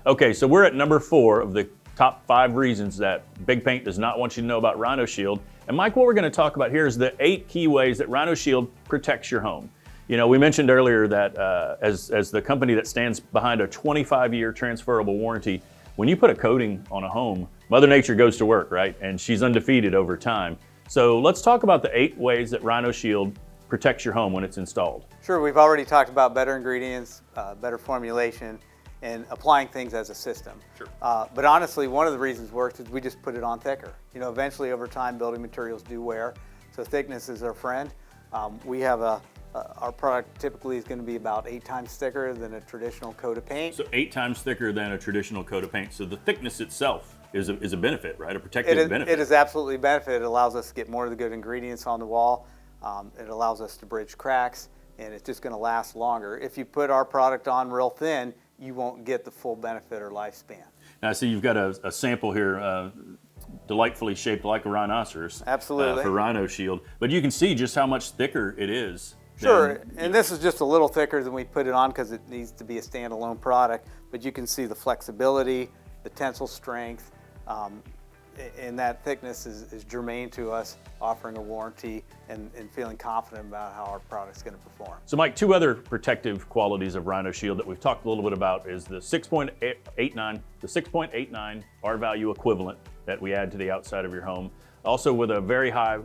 Okay, so we're at number 4 of the top 5 reasons that Big Paint does not want you to know about Rhino Shield. And Mike, what we're going to talk about here is the 8 key ways that Rhino Shield protects your home. You know, we mentioned earlier that as the company that stands behind a 25-year transferable warranty, when you put a coating on a home, Mother Nature goes to work, right? And she's undefeated over time. So let's talk about the 8 ways that Rhino Shield protects your home when it's installed. Sure, we've already talked about better ingredients, better formulation, and applying things as a system. Sure. But honestly, one of the reasons it works is we just put it on thicker. You know, eventually over time, building materials do wear, so thickness is our friend. We have our product typically is going to be about 8 times thicker than a traditional coat of paint. So 8 times thicker than a traditional coat of paint. So the thickness itself is a benefit, right? A protective benefit. It is absolutely a benefit. It allows us to get more of the good ingredients on the wall. It allows us to bridge cracks, and it's just going to last longer. If you put our product on real thin, you won't get the full benefit or lifespan. Now, I see you've got a sample here, delightfully shaped like a rhinoceros. Absolutely. For Rhino Shield. But you can see just how much thicker it is. Sure, and this is just a little thicker than we put it on because it needs to be a standalone product, but you can see the flexibility, the tensile strength, and that thickness is germane to us offering a warranty and feeling confident about how our product's going to perform. So Mike, 2 other protective qualities of Rhino Shield that we've talked a little bit about is the 6.89 R-value equivalent that we add to the outside of your home. Also with a very high,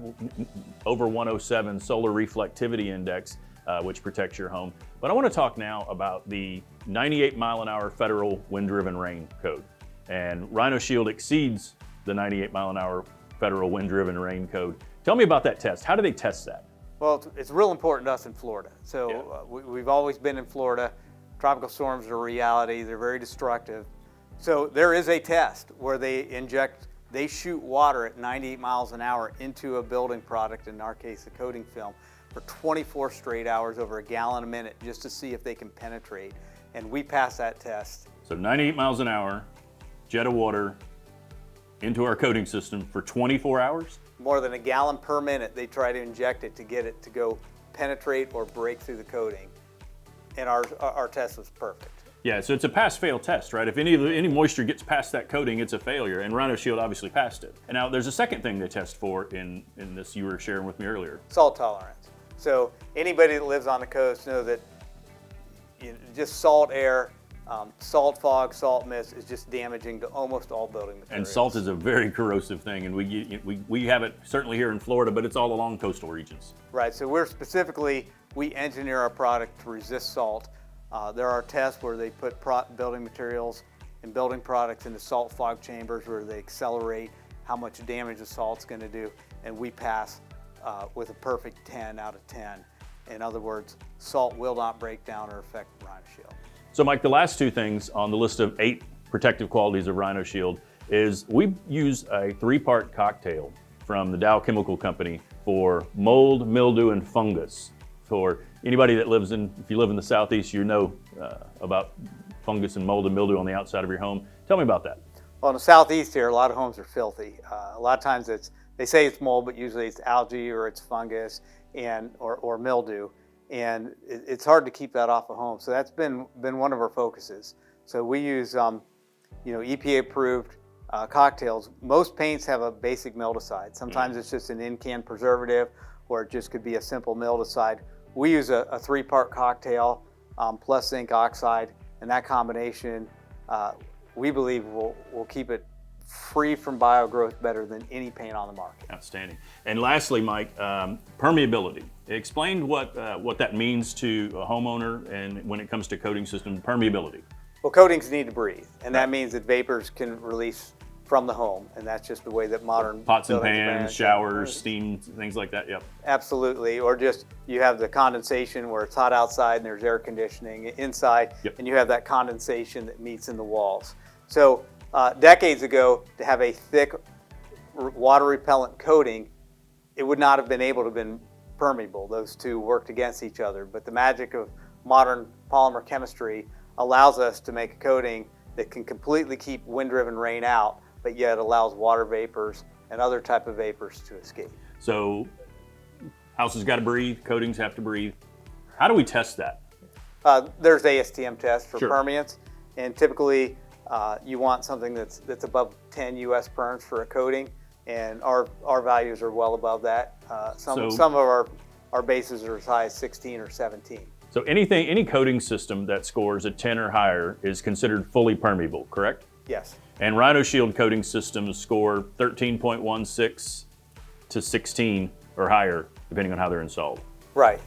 over 107 solar reflectivity index, which protects your home. But I want to talk now about the 98 mile an hour federal wind-driven rain code. And Rhino Shield exceeds the 98 mile an hour federal wind-driven rain code. Tell me about that test. How do they test that? Well, it's real important to us in Florida. So we've always been in Florida. Tropical storms are a reality. They're very destructive. So there is a test where they shoot water at 98 miles an hour into a building product, in our case a coating film, for 24 straight hours over a gallon a minute just to see if they can penetrate. And we pass that test. So 98 miles an hour, jet of water into our coating system for 24 hours? More than a gallon per minute they try to inject it to get it to go penetrate or break through the coating. And our test was perfect. Yeah, so it's a pass-fail test, right? If any moisture gets past that coating, it's a failure, and Rhino Shield obviously passed it. And now there's a second thing they test for in this you were sharing with me earlier. Salt tolerance. So anybody that lives on the coast know that just salt air, salt fog, salt mist is just damaging to almost all building materials. And salt is a very corrosive thing, and we have it certainly here in Florida, but it's all along coastal regions. Right, so we engineer our product to resist salt. There are tests where they put building materials and building products into salt fog chambers where they accelerate how much damage the salt's going to do, and we pass with a perfect 10 out of 10. In other words, salt will not break down or affect Rhino Shield. So Mike, the last 2 things on the list of 8 protective qualities of Rhino Shield is we use a 3-part cocktail from the Dow Chemical Company for mold, mildew, and fungus. For anybody that if you live in the Southeast, you know about fungus and mold and mildew on the outside of your home. Tell me about that. Well, in the Southeast here, a lot of homes are filthy. A lot of times they say it's mold, but usually it's algae or it's fungus or mildew. And it's hard to keep that off a home. So that's been one of our focuses. So we use EPA-approved cocktails. Most paints have a basic mildewcide. Sometimes it's just an in-can preservative, or it just could be a simple mildewcide. We use a 3-part cocktail plus zinc oxide, and that combination we believe will keep it free from biogrowth better than any paint on the market. Outstanding. And lastly, Mike, permeability. Explain what that means to a homeowner and when it comes to coating system permeability. Well, coatings need to breathe, and that means that vapors can release from the home, and that's just the way that modern pots and pans, showers, steam, things like that. Yep. Absolutely. Or just you have the condensation where it's hot outside and there's air conditioning inside, and you have that condensation that meets in the walls. So decades ago, to have a thick water repellent coating, it would not have been able to have been permeable. Those two worked against each other. But the magic of modern polymer chemistry allows us to make a coating that can completely keep wind-driven rain out, but yet allows water vapors and other type of vapors to escape. So houses got to breathe, coatings have to breathe. How do we test that? There's ASTM tests for permeance, and typically You want something that's above 10 U.S. perms for a coating, and our values are well above that. Some of our bases are as high as 16 or 17. So any coating system that scores a 10 or higher is considered fully permeable, correct? Yes. And Rhino Shield coating systems score 13.16 to 16 or higher, depending on how they're installed. Right.